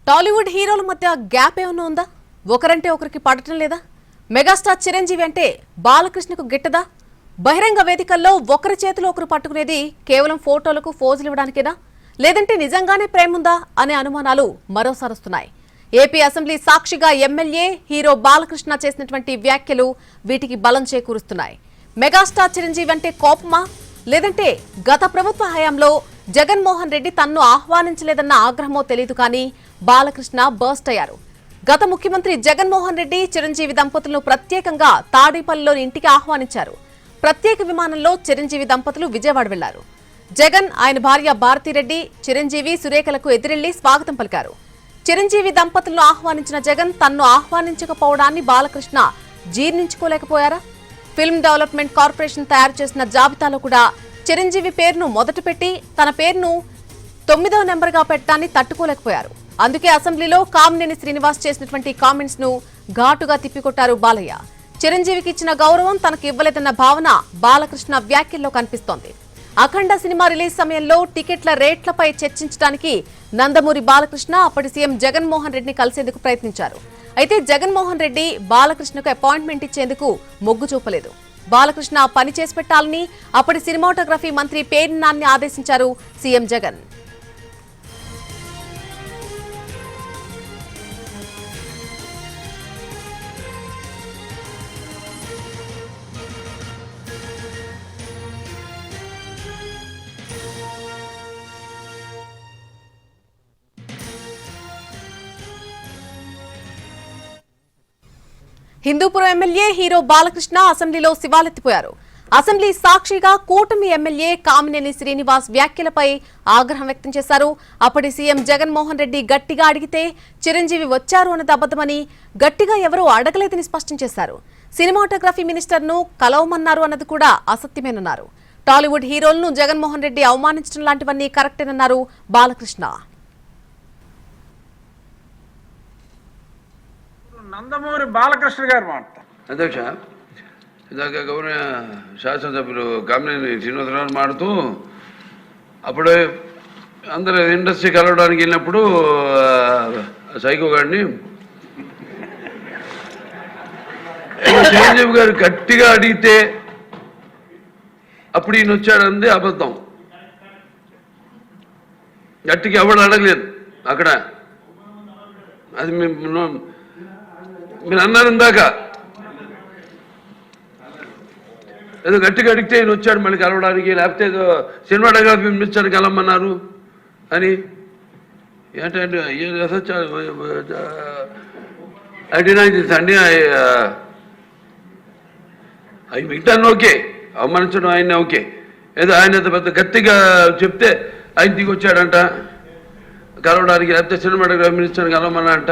టాలీవుడ్ హీరోల మధ్య గ్యాప్ ఏమైనా ఉందా? ఒకరంటే ఒకరికి పడటం లేదా? మెగాస్టార్ చిరంజీవి అంటే బాలకృష్ణకు గిట్టదా? బహిరంగ వేదికల్లో ఒకరి చేతిలో ఒకరు పట్టుకునేది కేవలం ఫోటోలకు ఫోజులు ఇవ్వడానికేనా? లేదంటే నిజంగానే ప్రేముందా అనే అనుమానాలు మరోసారి వస్తున్నాయి. ఏపీ అసెంబ్లీ సాక్షిగా ఎమ్మెల్యే హీరో బాలకృష్ణ చేసినటువంటి వ్యాఖ్యలు వీటికి బలం చేకూరుస్తున్నాయి. మెగాస్టార్ చిరంజీవి అంటే కోపమా? లేదంటే గత ప్రభుత్వ హయాంలో జగన్మోహన్ రెడ్డి తన్ను ఆహ్వానించలేదన్న ఆగ్రహమో తెలియదు కానీ బాలకృష్ణ బర్స్ట్ అయ్యారు. గత ముఖ్యమంత్రి జగన్మోహన్ రెడ్డి చిరంజీవి దంపతులను ప్రత్యేకంగా తాడేపల్లిలోని ఇంటికి ఆహ్వానించారు. ప్రత్యేక విమానంలో చిరంజీవి దంపతులు విజయవాడ వెళ్లారు. జగన్, ఆయన భార్య భారతిరెడ్డి, చిరంజీవి, సురేఖలకు ఎదురెళ్లి స్వాగతం పలికారు. చిరంజీవి దంపతులను ఆహ్వానించిన జగన్ తన్ను ఆహ్వానించకపోవడాన్ని బాలకృష్ణ జీర్ణించుకోలేకపోయారా? ఫిల్మ్ డెవలప్మెంట్ కార్పొరేషన్ తయారు చేసిన జాబితాలో కూడా చిరంజీవి పేరును మొదట పెట్టి తన పేరును 9వ నెంబర్గా పెట్టడాన్ని తట్టుకోలేకపోయారు. అందుకే అసెంబ్లీలో కామినేని శ్రీనివాస్ చేసినటువంటి కామెంట్స్ ను ఘాటుగా తిప్పికొట్టారు బాలయ్య. చిరంజీవికి ఇచ్చిన గౌరవం తనకు ఇవ్వలేదన్న భావన బాలకృష్ణ వ్యాఖ్యల్లో కనిపిస్తోంది. అఖండ సినిమా రిలీజ్ సమయంలో టికెట్ల రేట్లపై చర్చించడానికి నందమూరి బాలకృష్ణ అప్పటి సీఎం జగన్మోహన్ రెడ్డిని కలిసేందుకు ప్రయత్నించారు. అయితే జగన్మోహన్ రెడ్డి బాలకృష్ణకు అపాయింట్మెంట్ ఇచ్చేందుకు మొగ్గు చూపలేదు. బాలకృష్ణ పని చేసి పెట్టాలని అప్పటి సినిమాటోగ్రఫీ మంత్రి పేర్ని నాని ఆదేశించారు CM Jagan. Hindupuram MLA hero Balakrishna అసెంబ్లీలో శివాలెత్తిపోయారు. అసెంబ్లీ సాక్షిగా కూటమి ఎమ్మెల్యే కామినేని శ్రీనివాస్ వ్యాఖ్యలపై ఆగ్రహం వ్యక్తం చేశారు. అప్పటి సీఎం జగన్మోహన్ రెడ్డి గట్టిగా అడిగితే చిరంజీవి వచ్చారు అన్నది అబద్దమని, గట్టిగా ఎవరూ అడగలేదని స్పష్టం చేశారు. సినిమాటోగ్రఫీ మినిస్టర్ను కలవమన్నారు అన్నది కూడా అసత్యమేనన్నారు. టాలీవుడ్ హీరోలను జగన్మోహన్ రెడ్డి అవమానించడం లాంటివన్నీ కరెక్టేనన్నారు బాలకృష్ణ. నందమూరి బాలకృష్ణ గారు మాట్లాడతారు. అధ్యక్ష, ఇందాక గౌరవ శాసనసభ్యులు కామినేని శ్రీనివాసరావు మాడుతూ అప్పుడే అందరూ ఇండస్ట్రీ కలవడానికి వెళ్ళినప్పుడు సైకో గారిని చిరంజీవి గారు గట్టిగా అడిగితే అప్పుడు ఈయన వచ్చాడంది అబద్ధం. గట్టిగా ఎవడు అడగలేదు అక్కడ. అది మీరు అన్నారు ఇందాక, ఏదో గట్టిగా అడిగితే ఈయన వచ్చాడు మళ్ళీ కలవడానికి, లేకపోతే ఏదో సినిమాటోగ్రఫీ మినిస్టర్ కలవమన్నారు అని. ఏంటంటే అండి అవి మిగతాను ఓకే, అవమానించడం ఆయన ఓకే. ఏదో ఆయన పెద్ద గట్టిగా చెప్తే ఆయన దిగి వచ్చాడంట కలవడానికి, లేకపోతే సినిమాటోగ్రఫీ మినిస్టర్ కలవమన్నా అంట.